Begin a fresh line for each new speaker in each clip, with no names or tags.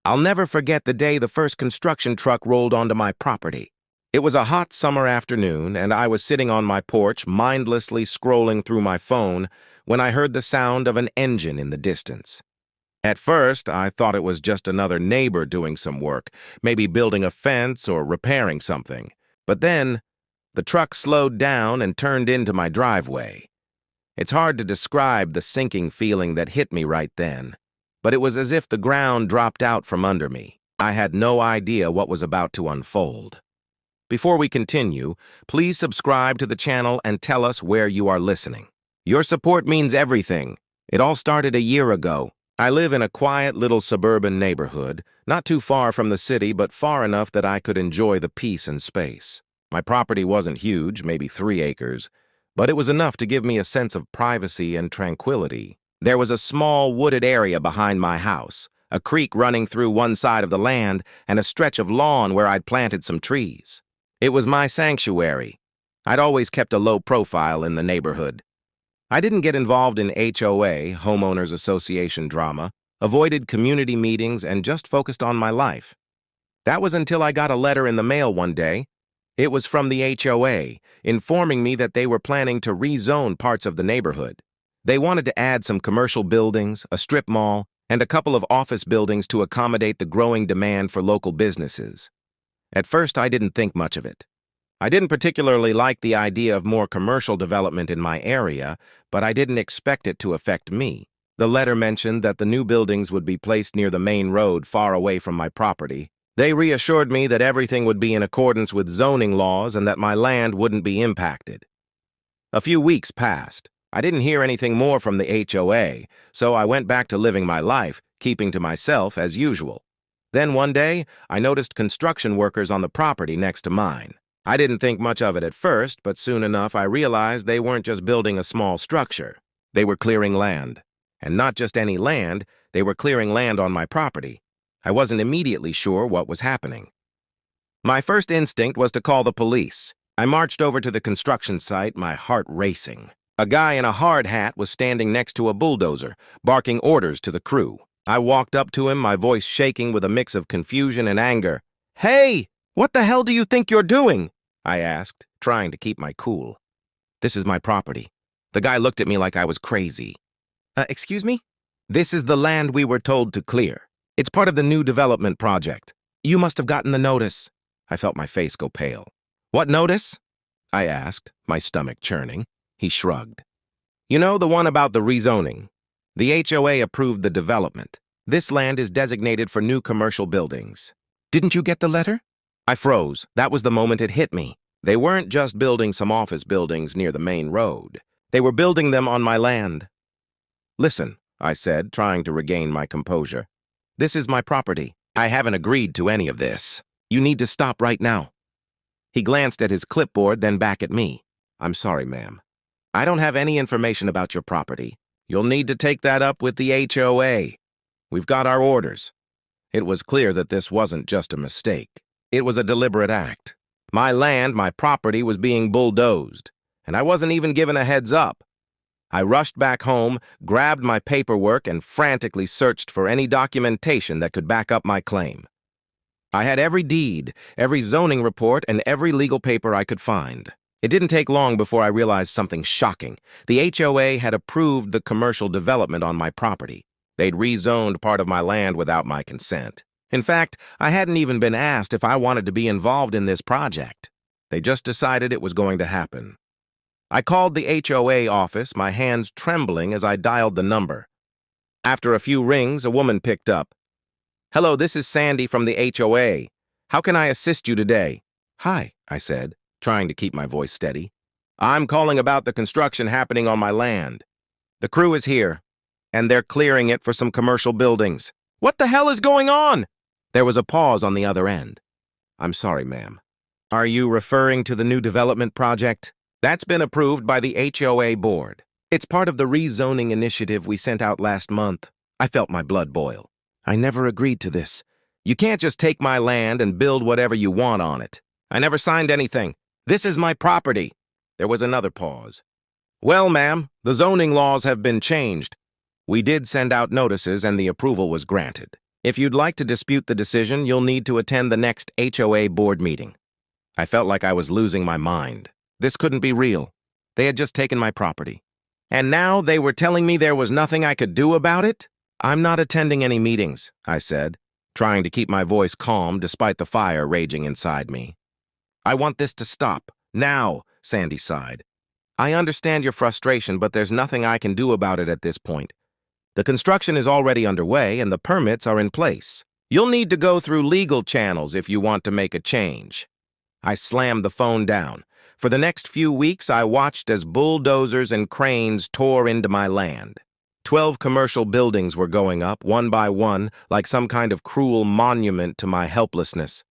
I'll never forget the day the first construction truck rolled onto my property. It was a hot summer afternoon, and I was sitting on my porch, mindlessly scrolling through my phone, when I heard the sound of an engine in the distance. At first, I thought it was just another neighbor doing some work, maybe building a fence or repairing something. But then, the truck slowed down and turned into my driveway. It's hard to describe the sinking feeling that hit me right then, but it was as if the ground dropped out from under me. I had no idea what was about to unfold. Before we continue, please subscribe to the channel and tell us where you are listening. Your support means everything. It all started a year ago. I live in a quiet little suburban neighborhood, not too far from the city, but far enough that I could enjoy the peace and space. My property wasn't huge, maybe 3 acres, but it was enough to give me a sense of privacy and tranquility. There was a small wooded area behind my house, a creek running through one side of the land, and a stretch of lawn where I'd planted some trees. It was my sanctuary. I'd always kept a low profile in the neighborhood. I didn't get involved in HOA, Homeowners Association drama, avoided community meetings, and just focused on my life. That was until I got a letter in the mail one day. It was from the HOA, informing me that they were planning to rezone parts of the neighborhood. They wanted to add some commercial buildings, a strip mall, and a couple of office buildings to accommodate the growing demand for local businesses. At first, I didn't think much of it. I didn't particularly like the idea of more commercial development in my area, but I didn't expect it to affect me. The letter mentioned that the new buildings would be placed near the main road far away from my property. They reassured me that everything would be in accordance with zoning laws and that my land wouldn't be impacted. A few weeks passed. I didn't hear anything more from the HOA, so I went back to living my life, keeping to myself as usual. Then one day, I noticed construction workers on the property next to mine. I didn't think much of it at first, but soon enough I realized they weren't just building a small structure. They were clearing land. And not just any land, they were clearing land on my property. I wasn't immediately sure what was happening. My first instinct was to call the police. I marched over to the construction site, my heart racing. A guy in a hard hat was standing next to a bulldozer, barking orders to the crew. I walked up to him, my voice shaking with a mix of confusion and anger. "Hey, what the hell do you think you're doing?" I asked, trying to keep my cool. "This is my property." The guy looked at me like I was crazy. Excuse me? "This is the land we were told to clear. It's part of the new development project. You must have gotten the notice." I felt my face go pale. "What notice?" I asked, my stomach churning. He shrugged. "You know, the one about the rezoning. The HOA approved the development. This land is designated for new commercial buildings. Didn't you get the letter?" I froze. That was the moment it hit me. They weren't just building some office buildings near the main road. They were building them on my land. "Listen," I said, trying to regain my composure. "This is my property. I haven't agreed to any of this. You need to stop right now." He glanced at his clipboard, then back at me. "I'm sorry, ma'am. I don't have any information about your property. You'll need to take that up with the HOA. We've got our orders." It was clear that this wasn't just a mistake. It was a deliberate act. My land, my property, was being bulldozed, and I wasn't even given a heads up. I rushed back home, grabbed my paperwork, and frantically searched for any documentation that could back up my claim. I had every deed, every zoning report, and every legal paper I could find. It didn't take long before I realized something shocking. The HOA had approved the commercial development on my property. They'd rezoned part of my land without my consent. In fact, I hadn't even been asked if I wanted to be involved in this project. They just decided it was going to happen. I called the HOA office, my hands trembling as I dialed the number. After a few rings, a woman picked up. "Hello, this is Sandy from the HOA. How can I assist you today?" "Hi," I said, trying to keep my voice steady. "I'm calling about the construction happening on my land. The crew is here, and they're clearing it for some commercial buildings." "What the hell is going on?" There was a pause on the other end. "I'm sorry, ma'am. Are you referring to the new development project? That's been approved by the HOA board. It's part of the rezoning initiative we sent out last month." I felt my blood boil. "I never agreed to this. You can't just take my land and build whatever you want on it. I never signed anything. This is my property." There was another pause. "Well, ma'am, the zoning laws have been changed. We did send out notices and the approval was granted. If you'd like to dispute the decision, you'll need to attend the next HOA board meeting. I felt like I was losing my mind. This couldn't be real. They had just taken my property. And now they were telling me there was nothing I could do about it? I'm not attending any meetings, I said, trying to keep my voice calm despite the fire raging inside me. I want this to stop. Now, Sandy sighed. I understand your frustration, but there's nothing I can do about it at this point. The construction is already underway and the permits are in place. You'll need to go through legal channels if you want to make a change. I slammed the phone down. For the next few weeks, I watched as bulldozers and cranes tore into my land. 12 commercial buildings were going up, one by one, like some kind of cruel monument to my helplessness.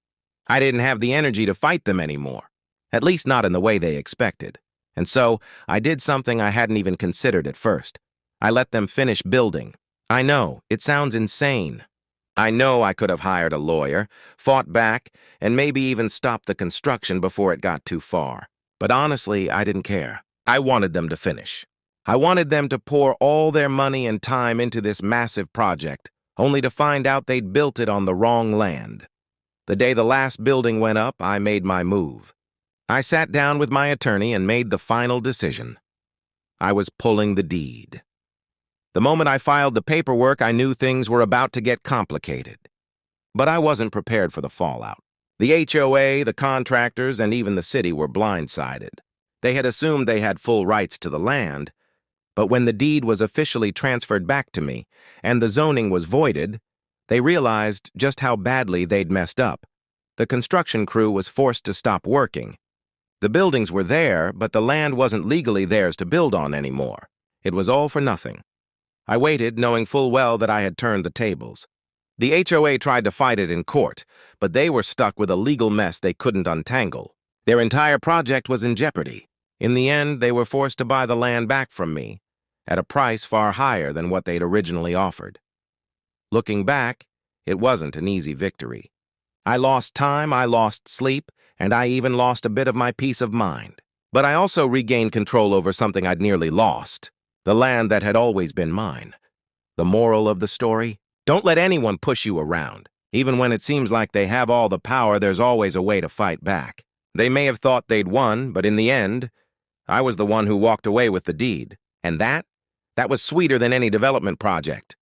I didn't have the energy to fight them anymore, at least not in the way they expected. And so, I did something I hadn't even considered at first. I let them finish building. I know, it sounds insane. I know I could have hired a lawyer, fought back, and maybe even stopped the construction before it got too far. But honestly, I didn't care. I wanted them to finish. I wanted them to pour all their money and time into this massive project, only to find out they'd built it on the wrong land. The day the last building went up, I made my move. I sat down with my attorney and made the final decision. I was pulling the deed. The moment I filed the paperwork, I knew things were about to get complicated. But I wasn't prepared for the fallout. The HOA, the contractors, and even the city were blindsided. They had assumed they had full rights to the land, but when the deed was officially transferred back to me and the zoning was voided, they realized just how badly they'd messed up. The construction crew was forced to stop working. The buildings were there, but the land wasn't legally theirs to build on anymore. It was all for nothing. I waited, knowing full well that I had turned the tables. The HOA tried to fight it in court, but they were stuck with a legal mess they couldn't untangle. Their entire project was in jeopardy. In the end, they were forced to buy the land back from me, at a price far higher than what they'd originally offered. Looking back, it wasn't an easy victory. I lost time, I lost sleep, and I even lost a bit of my peace of mind. But I also regained control over something I'd nearly lost, the land that had always been mine. The moral of the story? Don't let anyone push you around. Even when it seems like they have all the power, there's always a way to fight back. They may have thought they'd won, but in the end, I was the one who walked away with the deed. And that was sweeter than any development project.